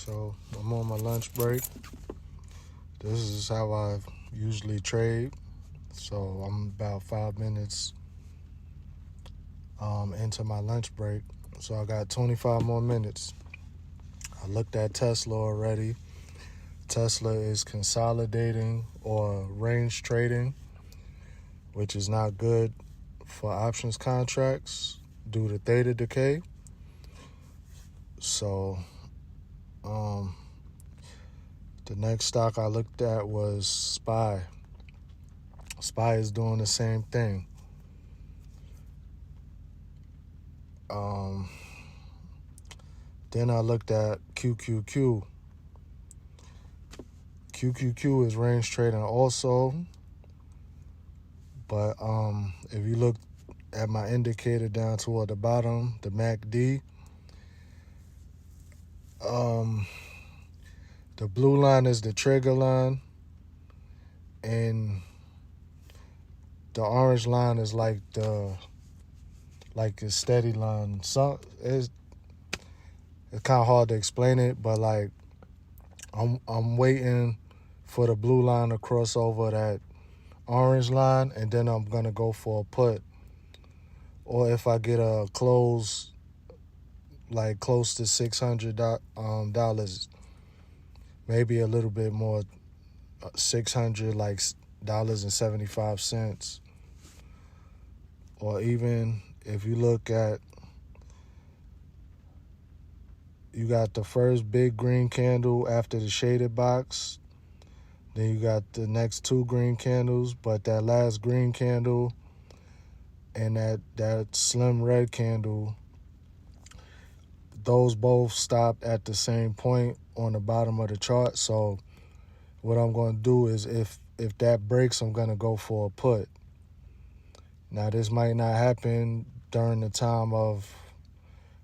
So I'm on my lunch break. This is how I usually trade. So I'm about 5 minutes into my lunch break. So I got 25 more minutes. I looked at Tesla already. Tesla is consolidating or range trading, which is not good for options contracts due to theta decay. So the next stock I looked at was SPY. SPY is doing the same thing. Then I looked at QQQ. QQQ is range trading also, but if you look at my indicator down toward the bottom, the MACD, the blue line is the trigger line, and the orange line is like a steady line. So it's kind of hard to explain it, but like I'm waiting for the blue line to cross over that orange line, and then I'm gonna go for a put. Or if I get a close, like close to $600, maybe a little bit more, $600.75, or even if you look at, you got the first big green candle after the shaded box. Then you got the next two green candles, but that last green candle and that slim red candle, those both stopped at the same point on the bottom of the chart. So what I'm going to do is if that breaks, I'm going to go for a put. Now, this might not happen during the time of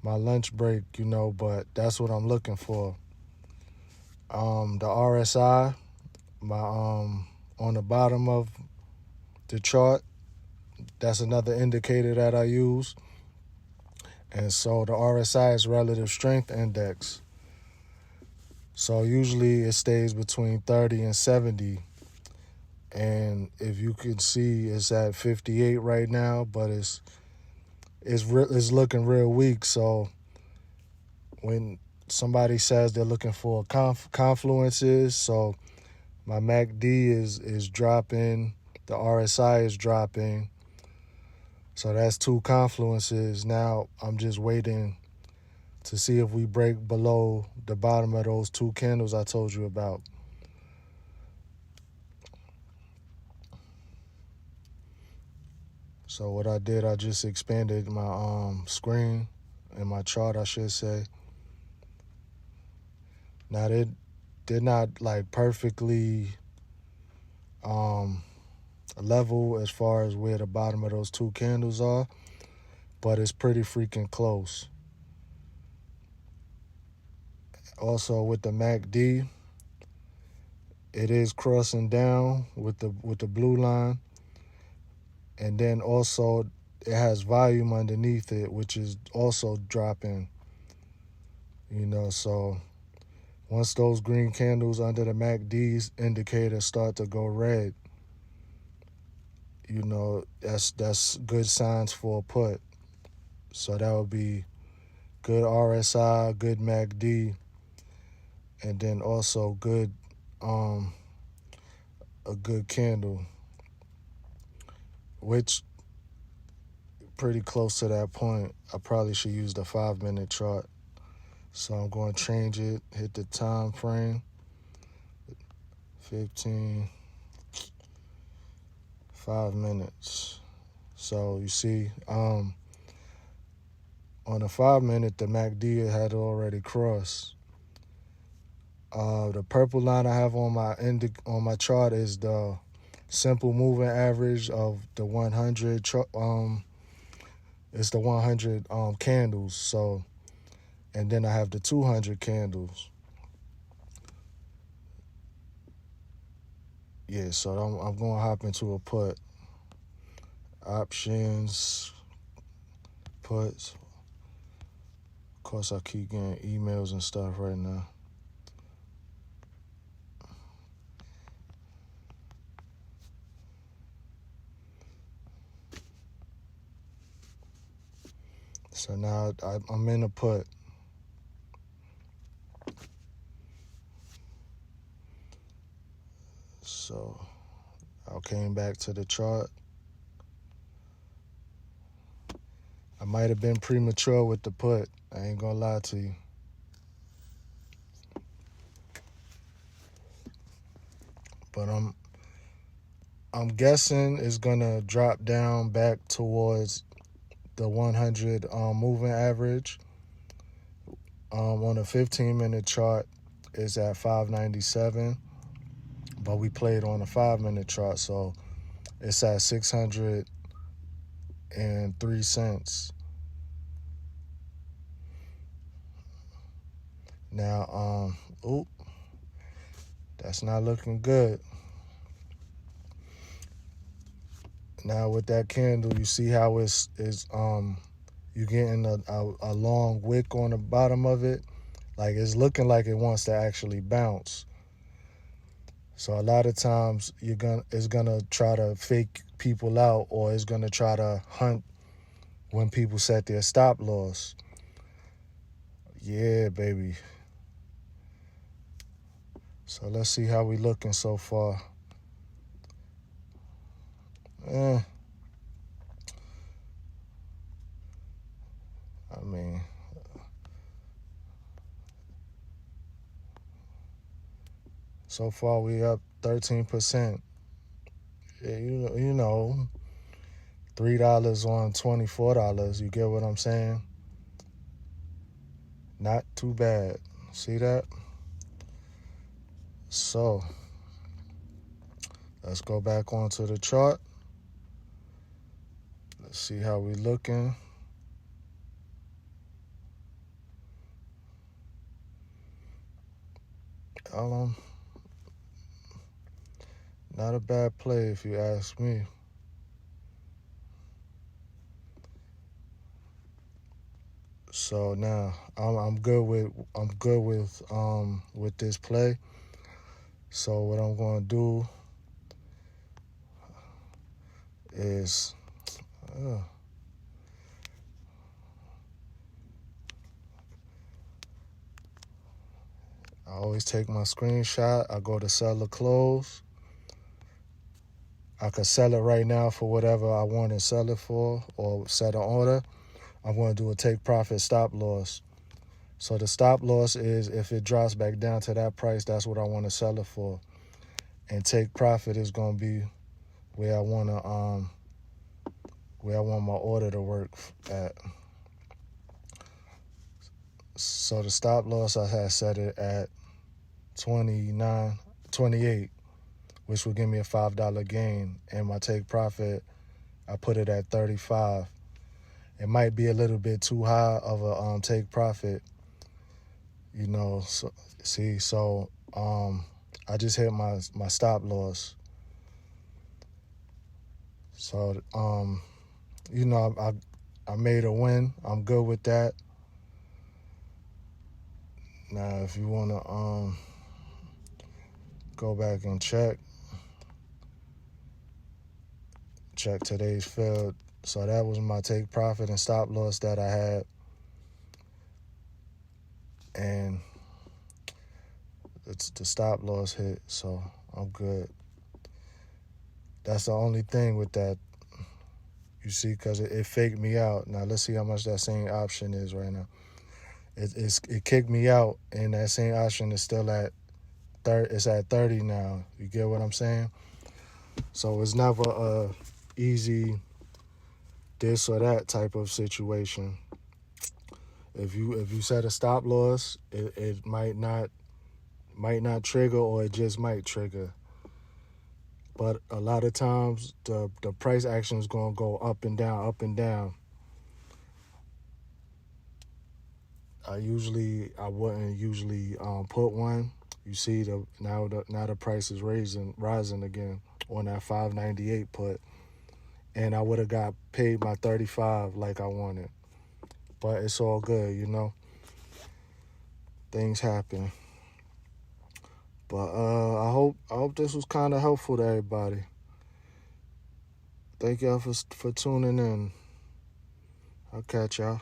my lunch break, but that's what I'm looking for. The RSI, on the bottom of the chart, that's another indicator that I use. And so the RSI is relative strength index. So usually it stays between 30 and 70. And if you can see, it's at 58 right now, but it's looking real weak. So when somebody says they're looking for confluences, so my MACD is dropping, the RSI is dropping. So that's two confluences. Now I'm just waiting to see if we break below the bottom of those two candles I told you about. So what I did, I just expanded my screen and my chart, I should say. Now they're not like perfectly level as far as where the bottom of those two candles are, but it's pretty freaking close. Also with the MACD, it is crossing down with the blue line, and then also it has volume underneath it, which is also dropping. So once those green candles under the MACD's indicator start to go red, that's good signs for a put. So that would be good RSI, good MACD, and then also good a good candle, which pretty close to that point. I probably should use the 5-minute chart. So I'm going to change it, hit the time frame, 5 minutes. So you see, on the 5-minute, the MACD had already crossed. The purple line I have on my chart is the simple moving average of the 100. It's the 100 candles. So, and then I have the 200 candles. Yeah, so I'm going to hop into a put. Options, puts. Of course, I keep getting emails and stuff right now. So now I'm in the put. So I came back to the chart. I might have been premature with the put. I ain't gonna lie to you. But I'm guessing it's gonna drop down back towards the 100 moving average. On a 15-minute chart, it's at 597, but we played on a 5-minute chart, so it's at 603 cents. Now, that's not looking good. Now with that candle, you see how it's you getting a long wick on the bottom of it. Like it's looking like it wants to actually bounce. So a lot of times it's gonna try to fake people out, or it's gonna try to hunt when people set their stop loss. Yeah, baby. So let's see how we looking so far. I mean, so far we up 13%. Yeah, you know, $3 on $24. You get what I'm saying? Not too bad. See that? So let's go back onto the chart. Let's see how we looking. Not a bad play if you ask me. So now I'm good with this play. So what I'm gonna do is I always take my screenshot. I go to sell or close. I could sell it right now for whatever I want to sell it for, or set an order. I'm going to do a take profit stop loss. So the stop loss is if it drops back down to that price, that's what I want to sell it for. And take profit is going to be where I want my order to work at. So the stop loss, I had set it at 28, which will give me a $5 gain. And my take profit, I put it at 35. It might be a little bit too high of a take profit, you know. So, I just hit my stop loss. So you know, I made a win. I'm good with that. Now, if you wanna go back and check today's field. So that was my take profit and stop loss that I had. And it's the stop loss hit, so I'm good. That's the only thing with that, you see, because it faked me out. Now let's see how much that same option is right now. It kicked me out, and that same option is still at 30. It's at 30 now. You get what I'm saying? So it's never a easy this or that type of situation. If you set a stop loss, it might not trigger, or it just might trigger. But a lot of times the price action is gonna go up and down, up and down. I wouldn't usually put one. You see now the price is rising again on that 598 put, and I would have got paid my 35 like I wanted. But it's all good, you know. Things happen. But I hope this was kind of helpful to everybody. Thank y'all for tuning in. I'll catch y'all.